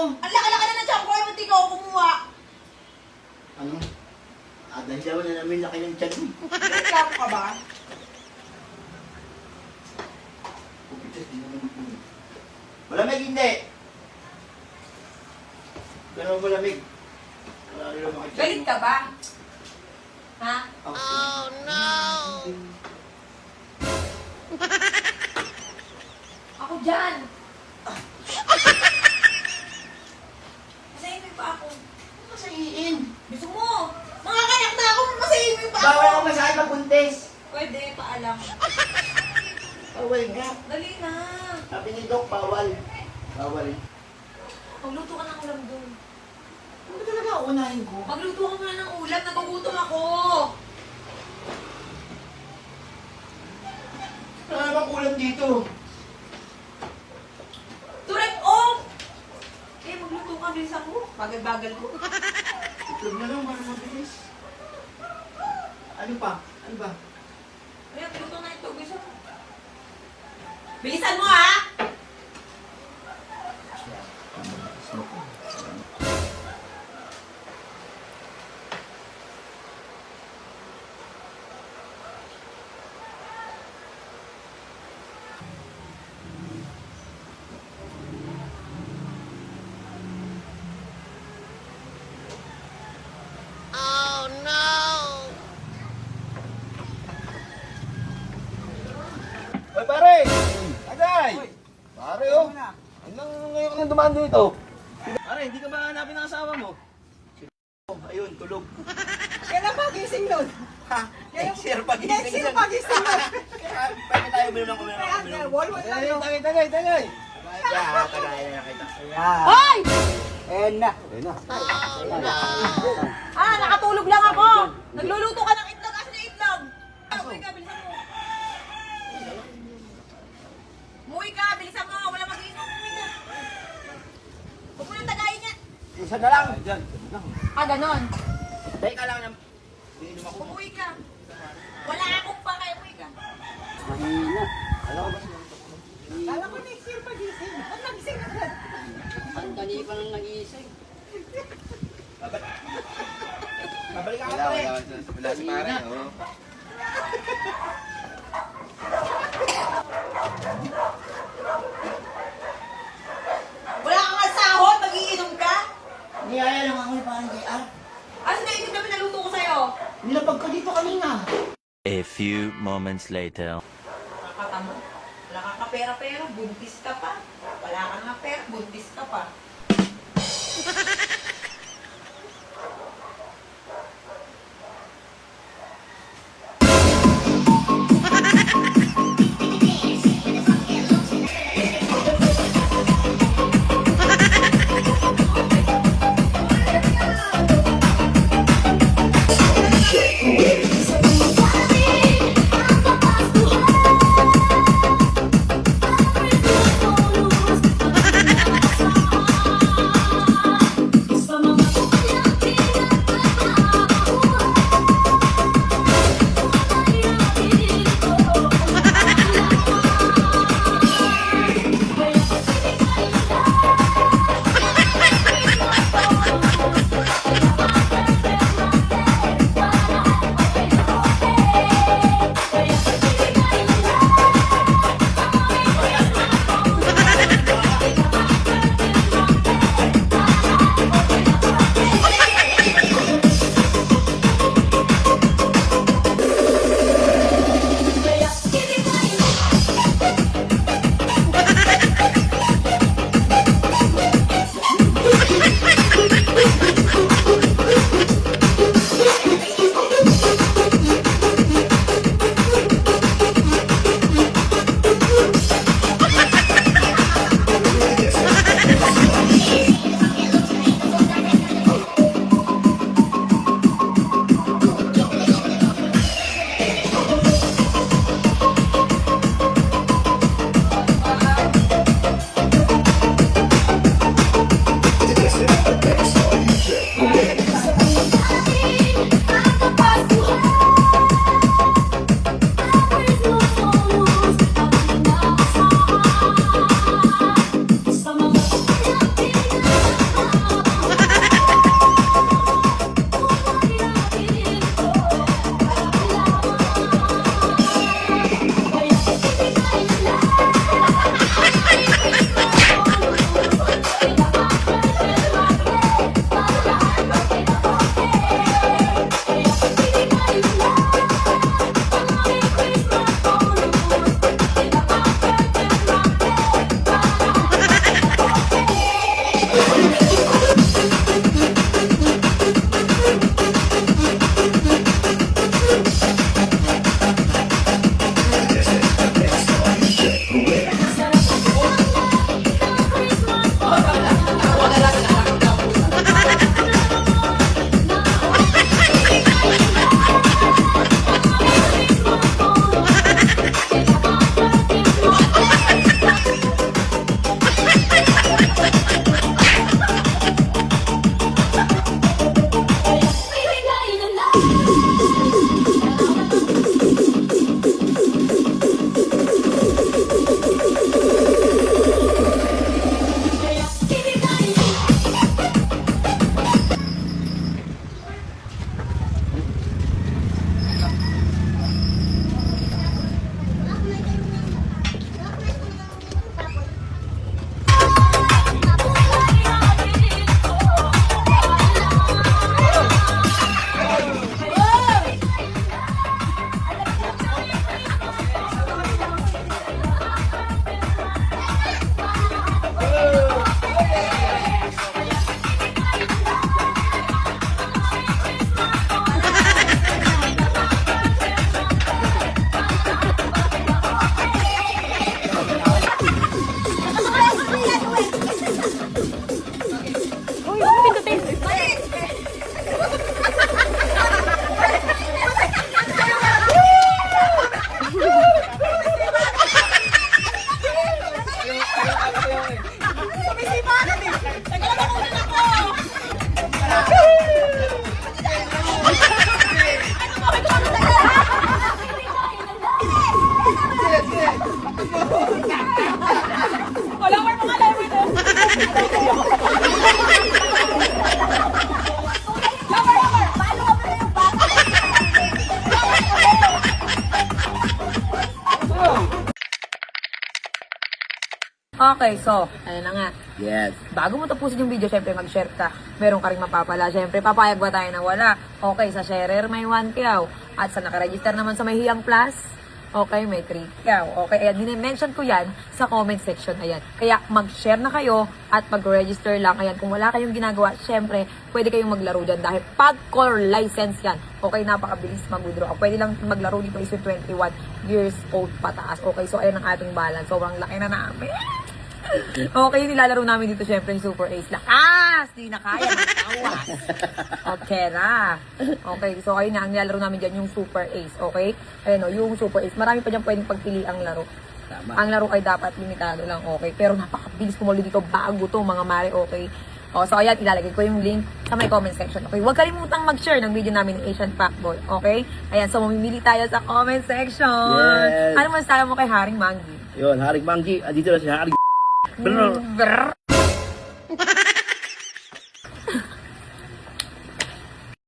Ang laka-laka na ng tiyan ko, ay ba't di ka ako kumuha? Ano? Dadalyawan na namin laki ng tiyan mo. Reklamo ka ba? Pupitas, di naman po. Malamig hindi! Ganun malamig. Wala rin lang makitiyan Galit ka ba? Ha? Oh no! Ako dyan! Masahin mo pa ako. Masahiin! Gusto mo? Mga kayak na ako, masahin mo pa ako! Bawal ako masahin magbuntis! Pwede, paalam. Bawal nga. Dali na. Sabi ni Doc, bawal. Bawal. Magluto ka ng ulam doon. Ano talaga unahin ko? Magluto ka nga ng ulam, nagugutom ako. Wala bang ulam dito? Turek off! Eh, magluto ka, bilisan mo. Bagal-bagal ko. Itlog na lang, para mabilis. Ano pa? Ano ba? Ayan, luto na ito, bilisan mo. Bilisan mo, ha? Hoy pare! Agay! Pare oh! Anong ngayon ka nang dumaan dito? Pare, hindi ka ba hanapin ang asawa mo? Ayun, tulog. Kailan pa gising nun? Ha? Next year pagising Next year pa gising nun? Pwede tayo uminom ng kuminom ng kuminom. Tagay! Yeah, tagayan na kita. Hoy! Ayun na. Ah, nakatulog lang ako. Nagluluto ka ng itlog. Asan yung itlog? Umuwi ka, bilisan mo. Umuwi ka, bilisan mo. Wala mag-inom. Umuwi ka. Huwag mo nang tagayin yan. Isa na lang. Diyan. Ah, ganon. Teka lang na. Ininom ako. Umuwi ka. Wala akong pa kaya umuwi ka. Mahina. Alam ko ba? Kala ko next year pa gising. Ba't nagising agad? Ang dali pa lang nag-iisip. Babalik ako Wala, pa eh. wala si pare. Oh. Wala kang asahon, mag-iinom ka? Niyaya lang ako ni parang JR. Asan na itlog na pinaluto ko sa'yo? Nilapag ka dito kanina. A few moments later. Nakakatamo. Wala kang kapera-pero, buntis ka pa. Wala kang nga pera, buntis ka pa. bakit? Teka lang, makunin ako! Wala ko yung mga lemon eh. Lover! Paano ka ba na yung bata? Okay, so, ano na nga. Yes. Bago mo tapusin yung video, syempre mag-share ka. Meron ka rin mapapala. Syempre, papayag ba tayo na wala? Okay, sa sharer may 1 kaw. At sa nakaregister naman sa may Hiyang Plus, okay, may 3 kaw. Okay, ayan, dine-mention ko yan sa comment section. Ayan. Kaya mag-share na kayo at mag-register lang. Ayan, kung wala kayong ginagawa, syempre, pwede kayong maglaro dyan dahil pag core license yan. Okay, napakabilis mag-withdraw. Pwede lang maglaro dito is 21 years old pataas. Okay, so ayan ang ating balance. Sobrang laki na namin. Okay, nilalaro namin dito syempre yung Super Ace. Lakas! Di na kaya, magtawas. Okay na. Okay, so ayun na, ang nilalaro namin dyan yung Super Ace. Okay? Ayun o, yung Super Ace. Marami pa dyan pwedeng pagpili ang laro. Tama. Ang laro ay dapat limitado lang, okay? Pero napakabilis kumuli dito bago to mga mare, okay? O, so ayan, ilalagay ko yung link sa may comment section. Okay, huwag kalimutang mag-share ng video namin ng Asian Fuckboy. Okay? Ayan, so mamimili tayo sa comment section. Yes. Ano masasabi mo kay Haring Manggi? Yun, Haring Manggi. Dito na si Haring. Brrr.